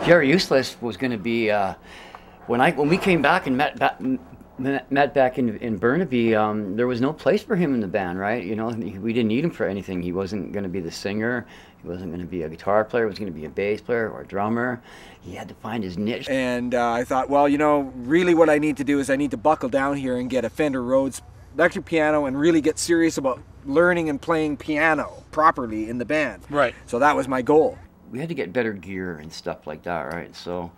Gerry Useless was going to be when we came back and met back in Burnaby. There was no place for him in the band, right? You know, we didn't need him for anything. He wasn't going to be the singer. He wasn't going to be a guitar player. He was going to be a bass player or a drummer. He had to find his niche. And I thought, well, you know, really what I need to do is I need to buckle down here and get a Fender Rhodes electric piano and really get serious about learning and playing piano properly in the band. Right. So that was my goal. We had to get better gear and stuff like that, right? So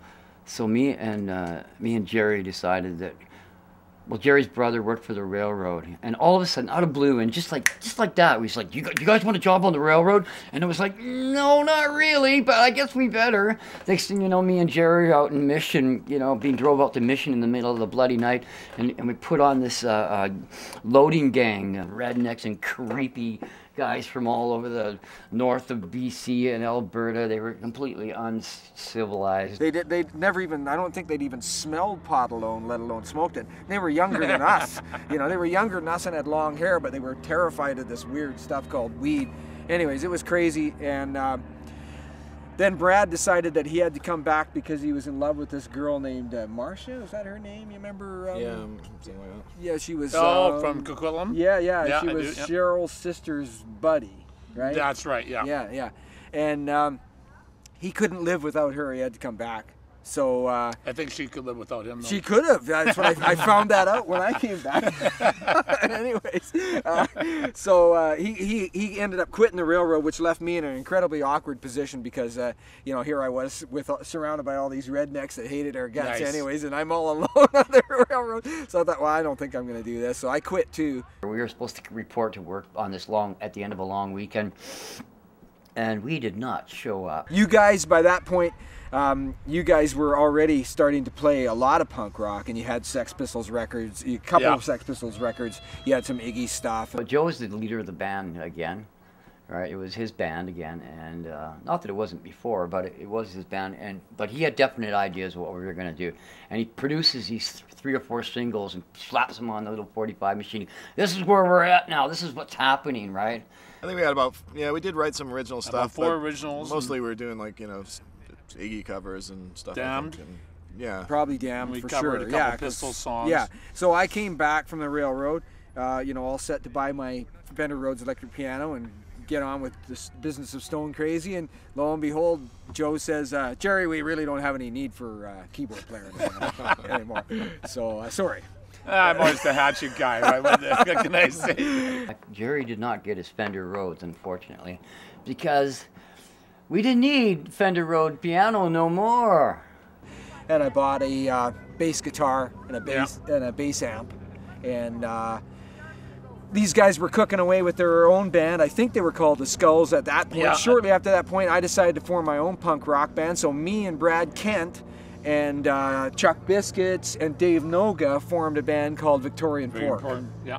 me and Gerry decided that, well, Gerry's brother worked for the railroad, and all of a sudden, out of blue, and just like that, we was like, you guys want a job on the railroad? And it was like, no, not really, but I guess we better. Next thing you know, me and Gerry out in Mission, you know, being drove out to Mission in the middle of the bloody night, and we put on this loading gang of rednecks and creepy guys from all over the north of BC and Alberta. They were completely uncivilized. They never even, I don't think they'd even smelled pot alone, let alone smoked it. They were younger than us. You know, they were younger than us and had long hair, but they were terrified of this weird stuff called weed. Anyways, it was crazy. And then Brad decided that he had to come back because he was in love with this girl named Marcia. Is that her name? You remember? Yeah, something like that. Yeah, she was. From Coquitlam? Yeah, she was Cheryl's sister's buddy, right? That's right, yeah. Yeah. And he couldn't live without her. He had to come back. So I think she could live without him, though. She could have. That's what I found that out when I came back. Anyways, so he ended up quitting the railroad, which left me in an incredibly awkward position because you know, here I was surrounded by all these rednecks that hated our guts, anyways, and I'm all alone on the railroad. So I thought, well, I don't think I'm going to do this. So I quit too. We were supposed to report to work on this at the end of a long weekend, and we did not show up. You guys, by that point, you guys were already starting to play a lot of punk rock, and you had Sex Pistols records, a couple of Sex Pistols records. You had some Iggy stuff. But Joe was the leader of the band again, right? It was his band again, and not that it wasn't before, but it was his band. But he had definite ideas of what we were going to do, and he produces these 3 or 4 singles and slaps them on the little 45 machine. This is where we're at now. This is what's happening, right? I think we had about, we did write some original stuff. About 4 originals. Mostly we were doing, like, you know, Iggy covers and stuff. Damned. Yeah. Probably Damned, we for covered sure. a couple Pistol songs. Yeah. So I came back from the railroad, you know, all set to buy my Fender Rhodes electric piano and get on with this business of Stone Crazy. And lo and behold, Joe says, Gerry, we really don't have any need for a keyboard player anymore. So sorry. I'm always the hatchet guy, right? What can I say? Gerry did not get his Fender Rhodes, unfortunately, because we didn't need Fender Rhodes piano no more. And I bought a bass guitar and a bass amp, and these guys were cooking away with their own band. I think they were called the Skulls at that point. Shortly after that point, I decided to form my own punk rock band. So me and Brad Kent and Chuck Biscuits and Dave Noga formed a band called Victorian Pork. Yeah.